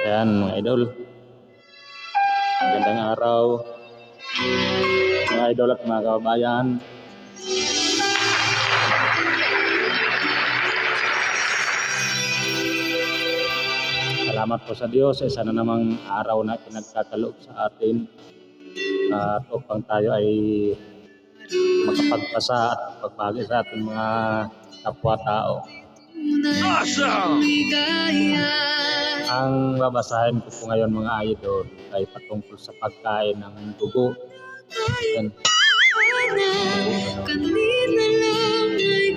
Ayan mga idol, magandang araw mga idol at mga kababayan. Salamat po sa Diyos sa isa na namang araw na pinagkakaloob sa atin at upang tayo ay makapagpasa at pagbagi sa ating mga kapwa-tao. Awesome! Ang babasahin ko po ngayon mga idol ay patungkol sa pagkain ng dugo. Yan.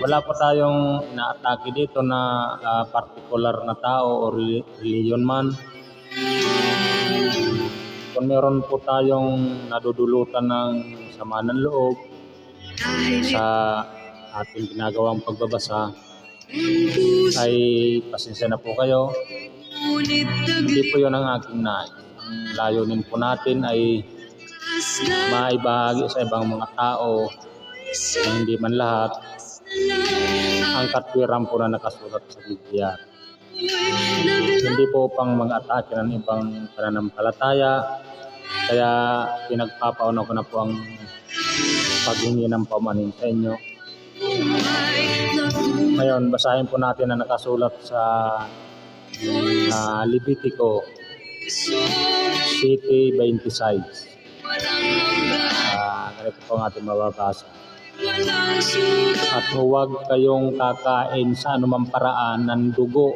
Wala po tayong inaatake dito na particular na tao o religion man. Kung meron po tayong nadudulutan ng sama ng loob sa ating ginagawang pagbabasa, ay pasensya na po kayo. Hindi po yun ang aking nais. Ang layunin po natin ay maibahagi sa ibang mga tao na hindi man lahat ang katwiran po na nakasulat sa Biblia. Hindi po upang mag-atake ng ibang pananampalataya, kaya pinagpapauna ko na po ang paghingi ng paumanhin sa inyo. Ngayon, basahin po natin ang nakasulat sa Levitico City 26. Ganito po ang ating mababasa. At huwag kayong kakain sa anumang paraan ng dugo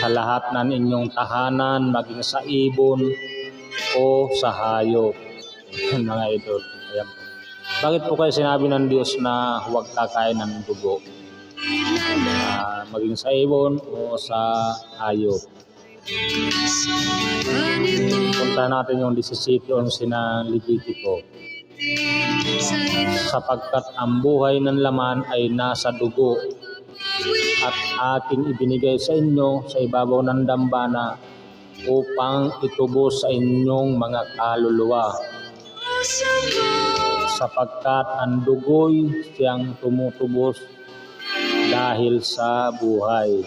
sa lahat ng inyong tahanan, maging sa ibon o sa hayop. Mga idol, ayan po. Bakit po kayo sinabi ng Diyos na huwag kakain ng dugo? Maging sa ibon o sa hayop. Punta natin yung 17:11 ng Levitico. Sapagkat ang buhay ng laman ay nasa dugo at aking ibinigay sa inyo sa ibabaw ng dambana upang itubos sa inyong mga kaluluwa. Sapagkat ang dugo'y siyang tumutubos dahil sa buhay.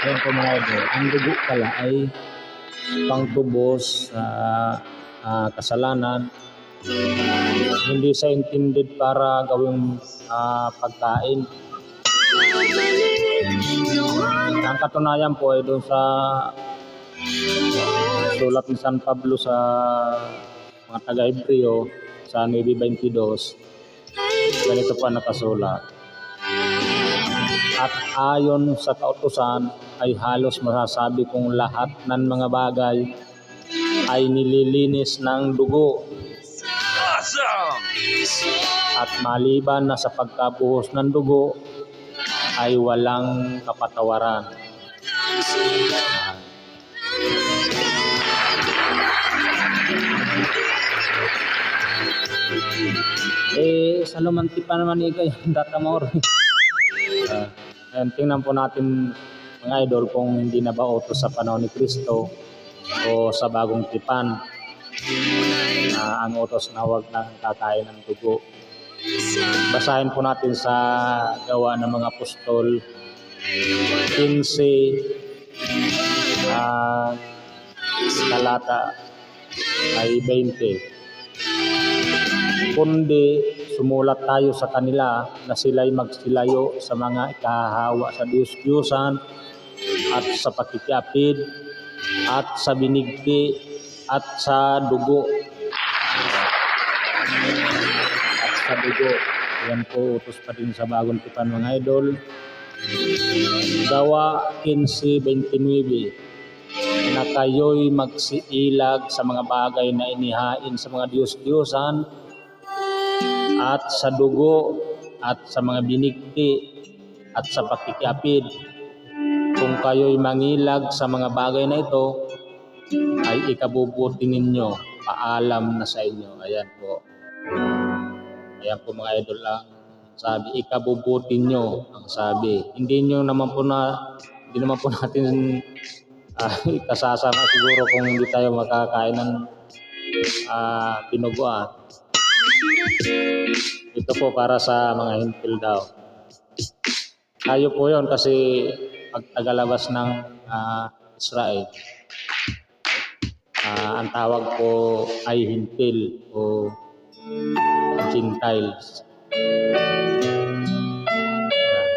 Ayan po mga idol, ang dugo pala ay pangtubos sa kasalanan. Hindi siya intended para gawing pagkain. Ang katunayan po ay doon sa sulat ni San Pablo sa mga taga-Hebreo sa 9:22. Ganito pa nakasulat. At ayon sa kautusan ay halos masasabi kong lahat ng mga bagay ay nililinis ng dugo. Awesome! At maliban na sa pagkabuhos ng dugo ay walang kapatawaran. Sa lumanti pa naman ikay datamor. Ayan, tingnan po natin mga idol kung hindi na ba utos sa panahon ni Kristo o sa bagong tipan ang utos na huwag nang kakain ng dugo. Basahin po natin sa Gawa ng mga Apostol 15 talata ay 20. Kundi sumulat tayo sa kanila na sila'y magsilayo sa mga ikahahawa sa Diyos-Diyosan at sa pakikiapid at sa binigti at sa dugo. At sa dugo. Yan po utos pa din sa bagong tipan mga idol. Gawa 15:29 na kayo'y magsiilag sa mga bagay na inihain sa mga Diyos-Diyosan at sa dugo at sa mga binigti at sa pakikiapid. Kung kayo'y mangilag sa mga bagay na ito, ay ikabubuti ninyo, paalam na sa inyo. Ayan po. Ayan po mga idol lang. Sabi, ikabubuti nyo ang sabi. Hindi naman po natin ikasasama siguro kung hindi tayo makakain ng pinuguan. Ito po para sa mga hintil daw. Tayo po yun kasi pagtagalabas ng Israel. Ang tawag po ay Hintil o Gentiles.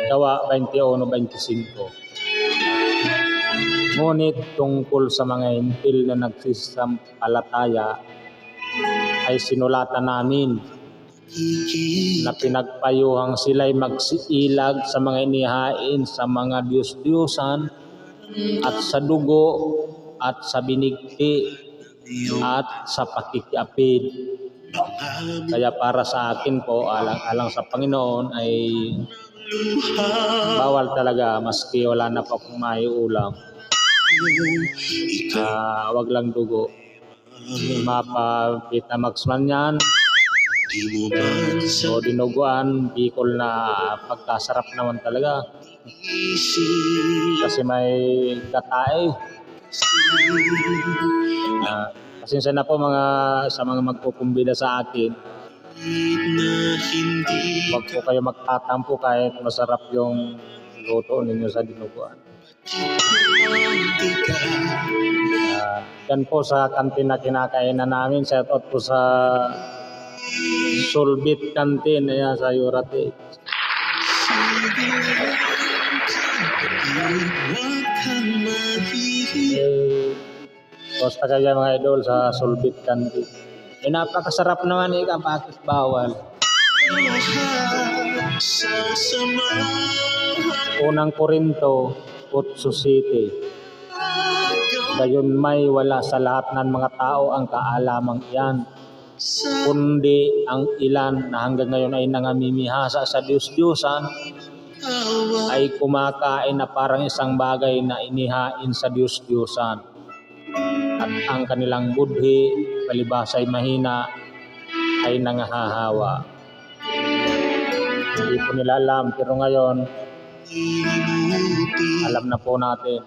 Gawa 21:25. Ngunit tungkol sa mga Hintil na nagsisampalataya ay sinulatan namin na pinagpayuhang sila'y magsiilag sa mga inihain sa mga Diyos-Diyosan at sa dugo at sa binigti at sa pakikiapid. Kaya para sa akin po, alang sa Panginoon ay bawal talaga maski wala na pa pong maiulam. Wag lang dugo. Mapa-Betamax man yan o dinuguan, Bicol na pagkasarap naman talaga. Kasi may gatae. Pasensya na po sa mga magpupumbida sa akin. Huwag po kayo magtatampo kahit masarap yung luto ninyo sa dinuguan. Yan po sa kantin na kinakainan namin. Shout out po sa Solbit Canteen sa Yorate. Basta kaya mga idol sa Solbit Canteen. Napakasarap naman bakit bawal? Unang Korinto 8:7. Gayon may wala sa lahat ng mga tao ang kaalamang iyan, kundi ang ilan na hanggang ngayon ay nangamimihasa sa Diyos-Diyosan ay kumakain na parang isang bagay na inihain sa Diyos-Diyosan. At ang kanilang budhi, palibhas ay mahina, ay nangahahawa. Hindi po nila alam, pero ngayon, alam na po natin.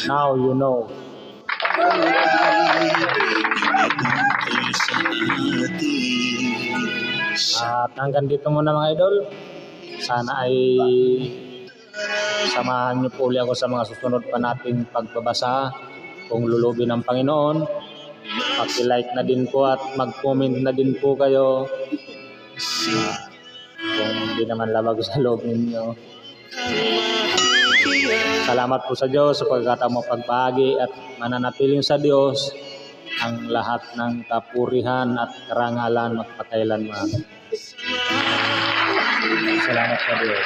Now you know. At hanggang dito muna mga idol. Sana ay samahan niyo po ulit ako sa mga susunod pa nating pagbabasa. Kung lulubin ng Panginoon, paki-like na din po at mag-comment na din po kayo. Kung hindi naman labag sa loob ninyo. Salamat po sa Diyos sa pagkataong mapagbahagi at mananatiling sa Diyos ang lahat ng kapurihan at karangalan magpakailanman. Salamat sa Diyos.